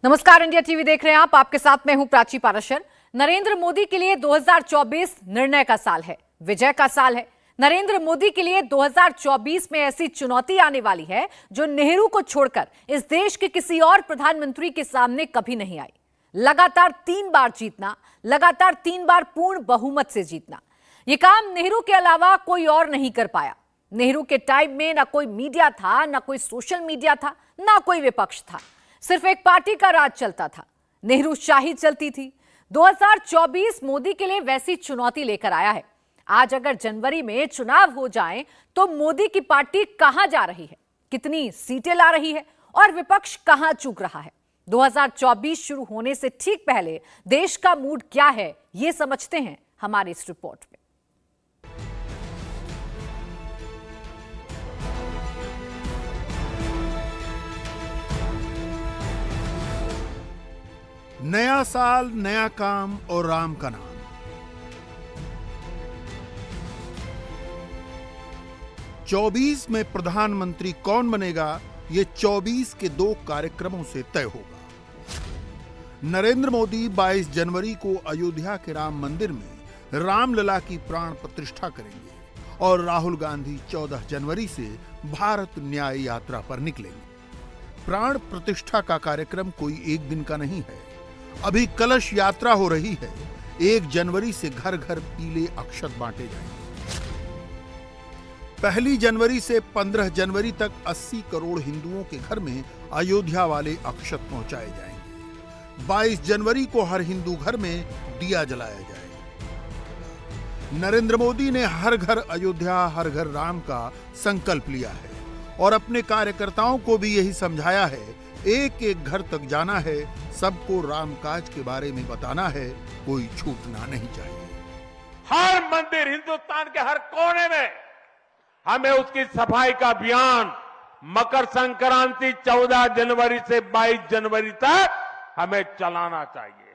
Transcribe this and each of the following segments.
नमस्कार, India TV देख रहे हैं आप। आपके साथ मैं हूं प्राची पाराशर। नरेंद्र मोदी के लिए 2024 निर्णय का साल है, विजय का साल है। नरेंद्र मोदी के लिए 2024 में ऐसी चुनौती आने वाली है जो नेहरू को छोड़कर इस देश के किसी और प्रधानमंत्री के सामने कभी नहीं आई। लगातार 3 बार जीतना, लगातार 3 बार पूर्ण बहुमत से जीतना, यह काम नेहरू के अलावा कोई और नहीं कर पाया। नेहरू के टाइम में ना कोई मीडिया था, ना कोई सोशल मीडिया था, ना कोई विपक्ष था। सिर्फ एक पार्टी का राज चलता था, नेहरू शाही चलती थी। 2024 मोदी के लिए वैसी चुनौती लेकर आया है। आज अगर जनवरी में चुनाव हो जाएं, तो मोदी की पार्टी कहां जा रही है, कितनी सीटें ला रही है और विपक्ष कहां चूक रहा है। 2024 शुरू होने से ठीक पहले देश का मूड क्या है, यह समझते हैं हमारी इस रिपोर्ट में। नया साल, नया काम और राम का नाम। चौबीस में प्रधानमंत्री कौन बनेगा, ये 24 के 2 कार्यक्रमों से तय होगा। नरेंद्र मोदी 22 जनवरी को अयोध्या के राम मंदिर में रामलला की प्राण प्रतिष्ठा करेंगे और राहुल गांधी 14 जनवरी से भारत न्याय यात्रा पर निकलेंगे। प्राण प्रतिष्ठा का कार्यक्रम कोई एक दिन का नहीं है। अभी कलश यात्रा हो रही है। 1 जनवरी से घर घर पीले अक्षत बांटे जाएंगे। 1 जनवरी से 15 जनवरी तक 80 करोड़ हिंदुओं के घर में अयोध्या वाले अक्षत पहुंचाए जाएंगे। 22 जनवरी को हर हिंदू घर में दिया जलाया जाएगा। नरेंद्र मोदी ने हर घर अयोध्या, हर घर राम का संकल्प लिया है और अपने कार्यकर्ताओं को भी यही समझाया है। एक एक घर तक जाना है, सबको रामकाज के बारे में बताना है, कोई छूटना नहीं चाहिए। हर मंदिर, हिंदुस्तान के हर कोने में हमें उसकी सफाई का अभियान मकर संक्रांति 14 जनवरी से 22 जनवरी तक हमें चलाना चाहिए।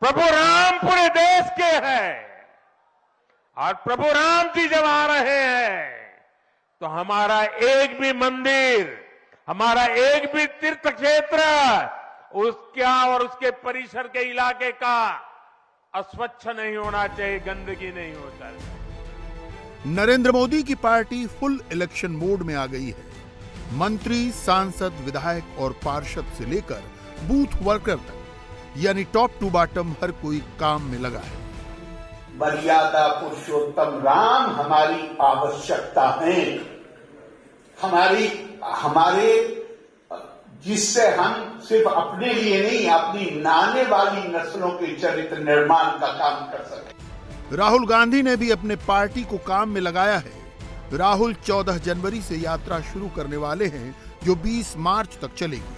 प्रभु राम पूरे देश के हैं और प्रभु राम जी जब आ रहे हैं तो हमारा एक भी मंदिर, हमारा एक भी तीर्थ क्षेत्र, उसका और उसके परिसर के इलाके का अस्वच्छ नहीं होना चाहिए, गंदगी नहीं हो चाहिए। नरेंद्र मोदी की पार्टी फुल इलेक्शन मोड में आ गई है। मंत्री, सांसद, विधायक और पार्षद से लेकर बूथ वर्कर तक, यानी टॉप टू बॉटम हर कोई काम में लगा है। मर्यादा पुरुषोत्तम राम हमारी आवश्यकता है, हमारे जिससे हम सिर्फ अपने लिए नहीं, अपनी आने वाली नस्लों के चरित्र निर्माण का काम कर सके। राहुल गांधी ने भी अपने पार्टी को काम में लगाया है। राहुल 14 जनवरी से यात्रा शुरू करने वाले हैं जो 20 मार्च तक चलेगी।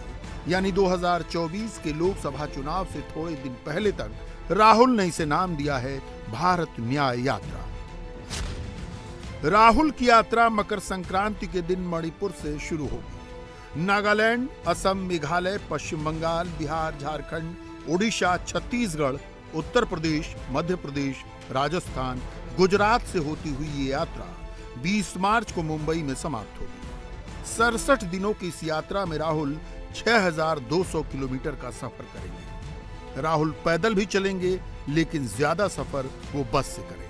यानी 2024 के लोकसभा चुनाव से थोड़े दिन पहले तक राहुल ने इसे नाम दिया है भारत न्याय यात्रा। राहुल की यात्रा मकर संक्रांति के दिन मणिपुर से शुरू होगी। नागालैंड, असम, मेघालय, पश्चिम बंगाल, बिहार, झारखंड, ओडिशा, छत्तीसगढ़, उत्तर प्रदेश, मध्य प्रदेश, राजस्थान, गुजरात से होती हुई ये यात्रा 20 मार्च को मुंबई में समाप्त होगी। 67 दिनों की इस यात्रा में राहुल 6200 किलोमीटर का सफर करेंगे। राहुल पैदल भी चलेंगे, लेकिन ज्यादा सफर वो बस से करेंगे।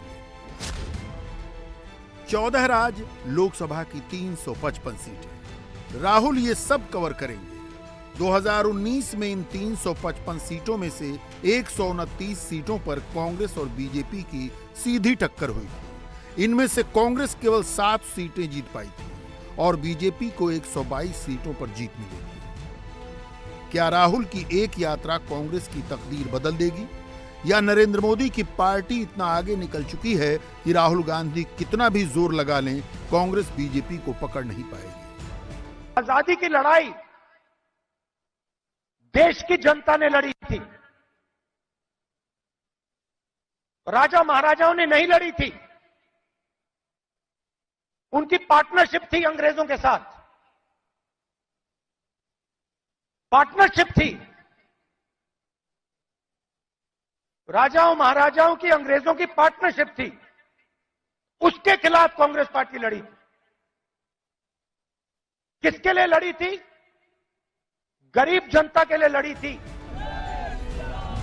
14 राज्य, लोकसभा की 355 सीटें। राहुल ये सब कवर करेंगे। 2019 में इन 355 सीटों में से 129 सीटों पर कांग्रेस और बीजेपी की सीधी टक्कर हुई थी। इनमें से कांग्रेस केवल 7 सीटें जीत पाई थी और बीजेपी को 122 सीटों पर जीत मिली थी। क्या राहुल की एक यात्रा कांग्रेस की तकदीर बदल देगी, या नरेंद्र मोदी की पार्टी इतना आगे निकल चुकी है कि राहुल गांधी कितना भी जोर लगा लें, कांग्रेस बीजेपी को पकड़ नहीं पाएगी। आजादी की लड़ाई देश की जनता ने लड़ी थी, राजा महाराजाओं ने नहीं लड़ी थी। उनकी पार्टनरशिप थी अंग्रेजों के साथ, पार्टनरशिप थी। राजाओं महाराजाओं की, अंग्रेजों की पार्टनरशिप थी। उसके खिलाफ कांग्रेस पार्टी लड़ी थी। किसके लिए लड़ी थी? गरीब जनता के लिए लड़ी थी।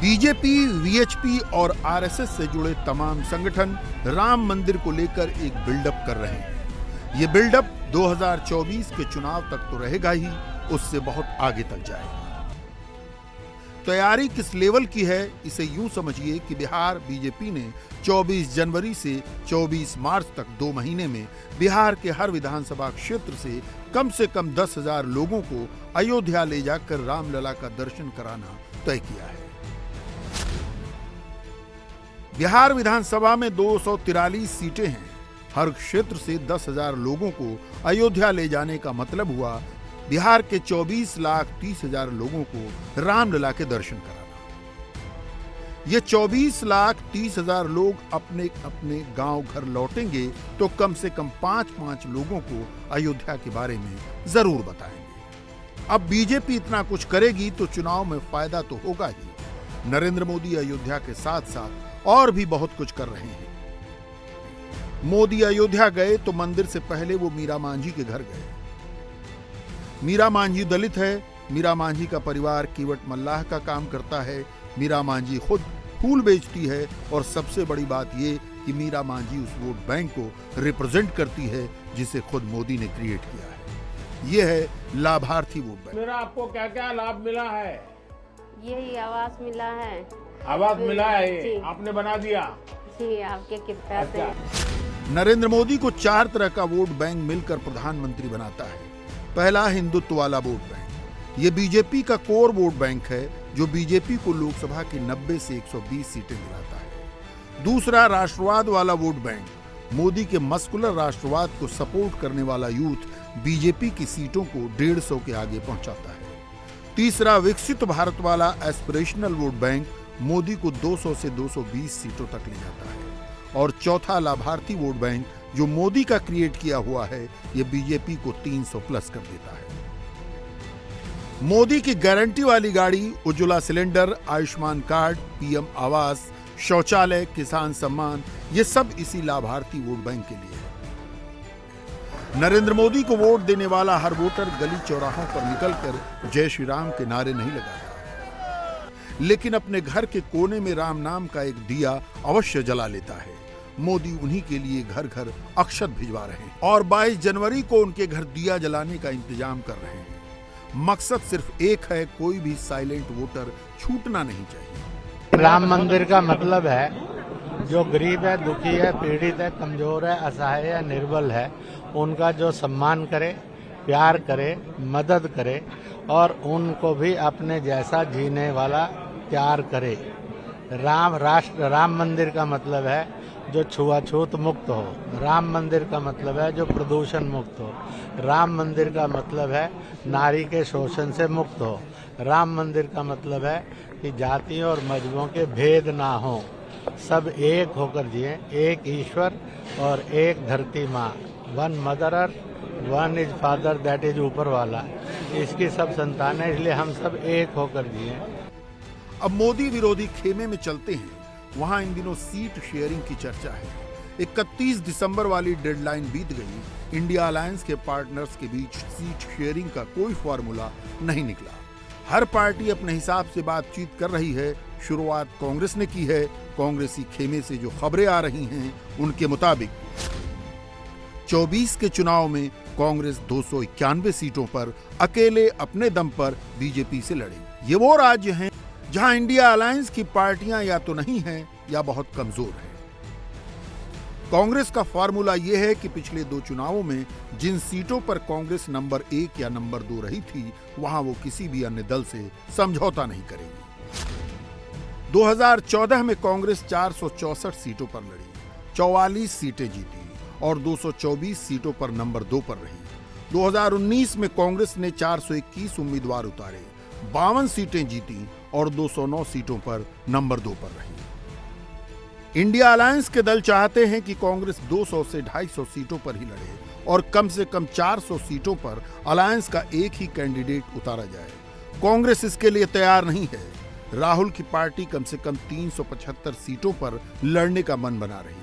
बीजेपी, वीएचपी और आरएसएस से जुड़े तमाम संगठन राम मंदिर को लेकर एक बिल्डअप कर रहे हैं। ये बिल्डअप 2024 के चुनाव तक तो रहेगा ही, उससे बहुत आगे तक जाएगा। तैयारी किस लेवल की है, इसे यूं समझिए कि बिहार बीजेपी ने 24 जनवरी से 24 मार्च तक 2 महीने में बिहार के हर विधानसभा क्षेत्र से कम 10,000 लोगों को अयोध्या ले जाकर रामलला का दर्शन कराना तय किया है। बिहार विधानसभा में 243 सीटें हैं। हर क्षेत्र से 10,000 लोगों को अयोध्या ले जाने का मतलब हुआ बिहार के 24,30,000 लोगों को रामलला के दर्शन कराना। ये 24,30,000 लोग अपने अपने गांव घर लौटेंगे तो कम से कम 5-5 लोगों को अयोध्या के बारे में जरूर बताएंगे। अब बीजेपी इतना कुछ करेगी तो चुनाव में फायदा तो होगा ही। नरेंद्र मोदी अयोध्या के साथ साथ और भी बहुत कुछ कर रहे हैं। मोदी अयोध्या गए तो मंदिर से पहले वो मीरा मांझी के घर गए। मीरा मांझी दलित है। मीरा मांझी का परिवार कीवट मल्लाह का काम करता है। मीरा मांझी खुद फूल बेचती है और सबसे बड़ी बात ये कि मीरा मांझी उस वोट बैंक को रिप्रेजेंट करती है जिसे खुद मोदी ने क्रिएट किया है। ये है लाभार्थी वोट बैंक। मेरा आपको क्या क्या लाभ मिला है? यही आवास मिला है। आवास मिला है, जी। आपने बना दिया? जी, आपके कृपा से। नरेंद्र मोदी को 4 तरह का वोट बैंक मिलकर प्रधानमंत्री बनाता है। पहला, हिंदुत्व वाला वोट बैंक। ये बीजेपी का कोर वोट बैंक है जो बीजेपी को लोकसभा की 90 से 120 सीटें दिलाता है। दूसरा, राष्ट्रवाद वाला वोट बैंक। मोदी के मस्कुलर राष्ट्रवाद को सपोर्ट करने वाला यूथ बीजेपी की सीटों को 150 के आगे पहुंचाता है। तीसरा, विकसित भारत वाला एस्पिरेशनल वोट बैंक मोदी को 200 से 220 सीटों तक ले जाता है। और चौथा, लाभार्थी वोट बैंक जो मोदी का क्रिएट किया हुआ है, ये बीजेपी को 300 प्लस कर देता है। मोदी की गारंटी वाली गाड़ी, Ujjwala cylinder, Ayushman card, PM आवास, शौचालय, किसान सम्मान, ये सब इसी लाभार्थी वोट बैंक के लिए है। नरेंद्र मोदी को वोट देने वाला हर वोटर गली चौराहों पर निकलकर जय श्री राम के नारे नहीं लगाता, लेकिन अपने घर के कोने में राम नाम का एक दिया अवश्य जला लेता है। मोदी उन्हीं के लिए घर घर अक्षत भिजवा रहे हैं और 22 जनवरी को उनके घर दिया जलाने का इंतजाम कर रहे हैं। मकसद सिर्फ एक है, कोई भी साइलेंट वोटर छूटना नहीं चाहिए। राम मंदिर का मतलब है जो गरीब है, दुखी है, पीड़ित है, कमजोर है, असहाय है, निर्बल है, उनका जो सम्मान करे, प्यार करे, मदद करे और उनको भी अपने जैसा जीने वाला प्यार करे। राम मंदिर का मतलब है जो छुआछूत मुक्त हो। राम मंदिर का मतलब है जो प्रदूषण मुक्त हो। राम मंदिर का मतलब है नारी के शोषण से मुक्त हो। राम मंदिर का मतलब है कि जातियों और मजहबों के भेद ना हो, सब एक होकर जिए। एक ईश्वर और एक धरती माँ, one mother earth, one is father, that is ऊपर वाला, इसकी सब संतान है, इसलिए हम सब एक होकर जिए। अब मोदी विरोधी खेमे में चलते हैं। वहां इन दिनों सीट शेयरिंग की चर्चा है। 31 दिसंबर वाली डेडलाइन बीत गई। इंडिया अलायंस के पार्टनर्स के बीच सीट शेयरिंग का कोई फॉर्मूला नहीं निकला। हर पार्टी अपने हिसाब से बातचीत कर रही है। शुरुआत कांग्रेस ने की है। कांग्रेसी खेमे से जो खबरें आ रही हैं उनके मुताबिक 24 के चुनाव में कांग्रेस 291 सीटों पर अकेले अपने दम पर बीजेपी से लड़ेगी। ये वो राज्य हैं जहां इंडिया अलायंस की पार्टियां या तो नहीं हैं या बहुत कमजोर हैं। कांग्रेस का फार्मूला यह है कि पिछले 2 चुनावों में जिन सीटों पर कांग्रेस नंबर 1 या नंबर 2 रही थी, वहां वो किसी भी अन्य दल से समझौता नहीं करेगी। 2014 में कांग्रेस 464 सीटों पर लड़ी, 44 सीटें जीती और 224 सीटों पर नंबर 2 पर रही। 2019 में कांग्रेस ने 421 उम्मीदवार उतारे, 52 सीटें जीती और 209 सीटों पर नंबर 2 पर रही। इंडिया अलायंस के दल चाहते हैं कि कांग्रेस 200 से 250 सीटों पर ही लड़े और कम से कम 400 सीटों पर अलायंस का एक ही कैंडिडेट उतारा जाए। कांग्रेस इसके लिए तैयार नहीं है। राहुल की पार्टी कम से कम 375 सीटों पर लड़ने का मन बना रही।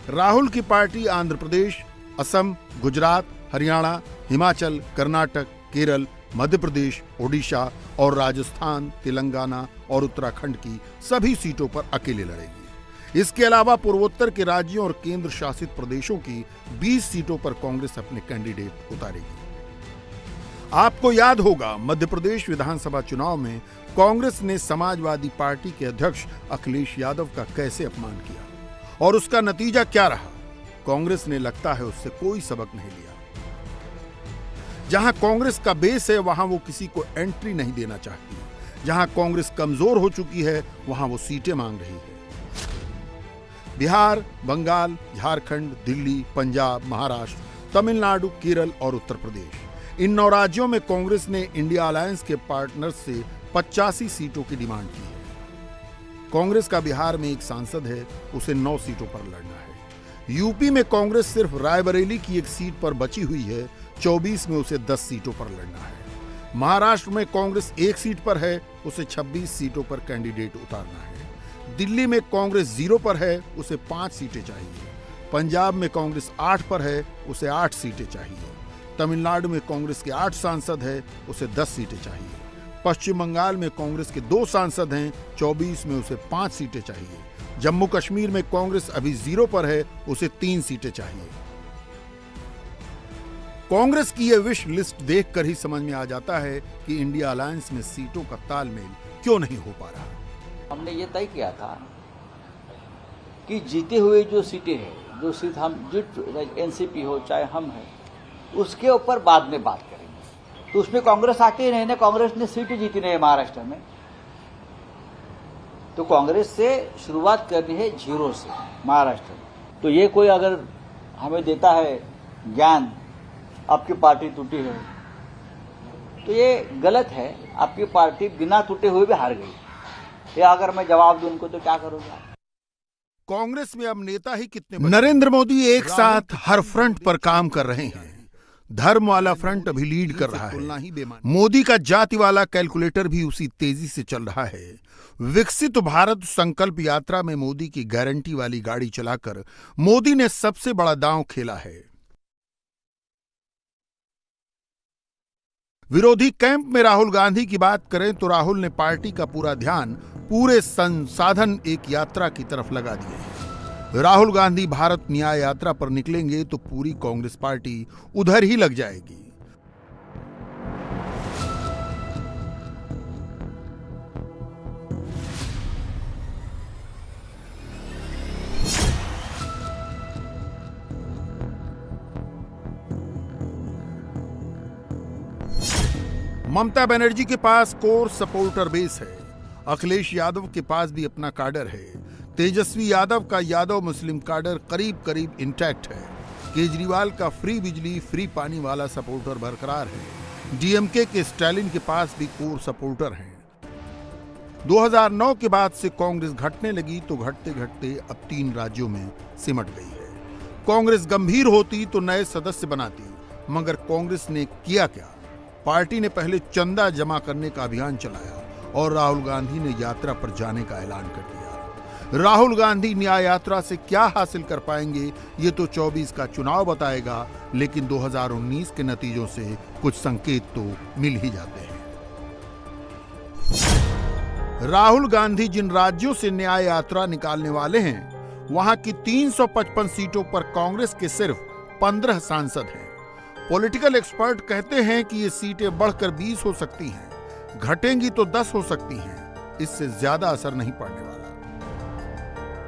राहुल की पार्टी आंध्र प्रदेश, असम, गुजरात, हरियाणा, हिमाचल, कर्नाटक, केरल, मध्य प्रदेश, ओडिशा और राजस्थान, तेलंगाना और उत्तराखंड की सभी सीटों पर अकेले लड़ेगी। इसके अलावा पूर्वोत्तर के राज्यों और केंद्र शासित प्रदेशों की 20 सीटों पर कांग्रेस अपने कैंडिडेट उतारेगी। आपको याद होगा, मध्य प्रदेश विधानसभा चुनाव में कांग्रेस ने समाजवादी पार्टी के अध्यक्ष अखिलेश यादव का कैसे अपमान किया और उसका नतीजा क्या रहा। कांग्रेस ने लगता है उससे कोई सबक नहीं लिया। जहां कांग्रेस का बेस है वहां वो किसी को एंट्री नहीं देना चाहती। जहां कांग्रेस कमजोर हो चुकी है वहां वो सीटें मांग रही है। बिहार, बंगाल, झारखंड, दिल्ली, पंजाब, महाराष्ट्र, तमिलनाडु, केरल और उत्तर प्रदेश, इन 9 राज्यों में कांग्रेस ने इंडिया अलायंस के पार्टनर्स से 85 सीटों की डिमांड की है। कांग्रेस का बिहार में एक सांसद है, उसे 9 सीटों पर लड़ना है। यूपी में कांग्रेस सिर्फ रायबरेली की एक सीट पर बची हुई है, 24 में उसे 10 सीटों पर लड़ना है। महाराष्ट्र में कांग्रेस 1 सीट पर है, उसे 26 सीटों पर कैंडिडेट उतारना है। दिल्ली में कांग्रेस 0 पर है, उसे 5 सीटें चाहिए। पंजाब में कांग्रेस 8 पर है, उसे 8 सीटें चाहिए। तमिलनाडु में कांग्रेस के 8 सांसद है, उसे 10 सीटें चाहिए। पश्चिम बंगाल में कांग्रेस के 2 सांसद हैं, 24 में उसे 5 सीटें चाहिए। जम्मू कश्मीर में कांग्रेस अभी 0 पर है, उसे 3 सीटें चाहिए। कांग्रेस की यह विश लिस्ट देखकर ही समझ में आ जाता है कि इंडिया अलायंस में सीटों का तालमेल क्यों नहीं हो पा रहा। हमने ये तय किया था कि जीते हुए जो सीटें हैं, जो सीट हम जीत, एनसीपी हो चाहे हम हैं, उसके ऊपर बाद में बात करेंगे। तो उसमें कांग्रेस आके ही नहीं ना, कांग्रेस ने सीट जीती नहीं है महाराष्ट्र में, तो कांग्रेस से शुरुआत करनी है 0 से महाराष्ट्र में। तो ये कोई अगर हमें देता है ज्ञान आपकी पार्टी टूटी है, तो ये गलत है। आपकी पार्टी बिना टूटे हुए भी हार गई। ये अगर मैं जवाब दूं उनको तो क्या करूंगा। कांग्रेस में अब नेता ही कितने नरेंद्र मोदी एक साथ हर फ्रंट पर काम कर रहे हैं। धर्म वाला फ्रंट अभी लीड कर रहा है। मोदी का जाति वाला कैलकुलेटर भी उसी तेजी से चल रहा है। विकसित भारत संकल्प यात्रा में मोदी की गारंटी वाली गाड़ी चलाकर मोदी ने सबसे बड़ा दांव खेला है। विरोधी कैंप में राहुल गांधी की बात करें तो राहुल ने पार्टी का पूरा ध्यान पूरे संसाधन एक यात्रा की तरफ लगा दिए हैं। राहुल गांधी भारत न्याय यात्रा पर निकलेंगे तो पूरी कांग्रेस पार्टी उधर ही लग जाएगी। ममता बनर्जी के पास कोर सपोर्टर बेस है। अखिलेश यादव के पास भी अपना काडर है। तेजस्वी यादव का यादव मुस्लिम काडर करीब करीब इंटैक्ट है। केजरीवाल का फ्री बिजली फ्री पानी वाला सपोर्टर बरकरार है। डीएमके के स्टालिन के पास भी कोर सपोर्टर हैं। 2009 के बाद से कांग्रेस घटने लगी तो घटते घटते अब 3 राज्यों में सिमट गई है। कांग्रेस गंभीर होती तो नए सदस्य बनाती, मगर कांग्रेस ने किया क्या? पार्टी ने पहले चंदा जमा करने का अभियान चलाया और राहुल गांधी ने यात्रा पर जाने का ऐलान कर दिया। राहुल गांधी न्याय यात्रा से क्या हासिल कर पाएंगे ये तो 24 का चुनाव बताएगा, लेकिन 2019 के नतीजों से कुछ संकेत तो मिल ही जाते हैं। राहुल गांधी जिन राज्यों से न्याय यात्रा निकालने वाले हैं, वहां की 355 सीटों पर कांग्रेस के सिर्फ 15 सांसद हैं। पॉलिटिकल एक्सपर्ट कहते हैं कि ये सीटें बढ़कर 20 हो सकती हैं, घटेंगी तो 10 हो सकती हैं। इससे ज्यादा असर नहीं पड़ने वाला।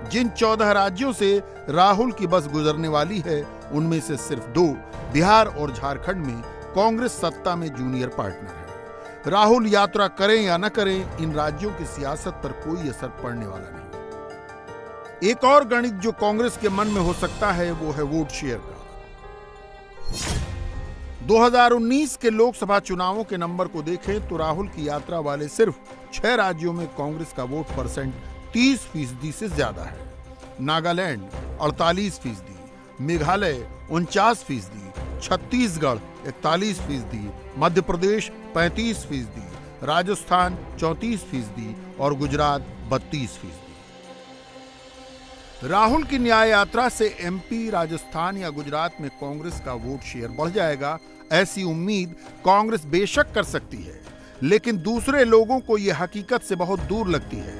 जिन 14 राज्यों से राहुल की बस गुजरने वाली है, उनमें से सिर्फ 2 बिहार और झारखंड में कांग्रेस सत्ता में जूनियर पार्टनर है। राहुल यात्रा करें या न करें, इन राज्यों की सियासत पर कोई असर पड़ने वाला नहीं। एक और गणित जो कांग्रेस के मन में हो सकता है वो है वोट शेयर का। 2019 के लोकसभा चुनावों के नंबर को देखें तो राहुल की यात्रा वाले सिर्फ 6 राज्यों में कांग्रेस का वोट परसेंट 30% से ज्यादा है। नागालैंड 48%, मेघालय 49%, छत्तीसगढ़ 41%, मध्य प्रदेश 35%, राजस्थान 34% और गुजरात 32%। राहुल की न्याय यात्रा से एमपी, राजस्थान या गुजरात में कांग्रेस का वोट शेयर बढ़ जाएगा, ऐसी उम्मीद कांग्रेस बेशक कर सकती है, लेकिन दूसरे लोगों को यह हकीकत से बहुत दूर लगती है।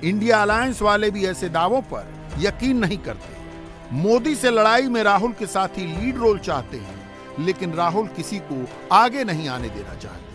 इंडिया अलायंस वाले भी ऐसे दावों पर यकीन नहीं करते। मोदी से लड़ाई में राहुल के साथी लीड रोल चाहते हैं, लेकिन राहुल किसी को आगे नहीं आने देना चाहते।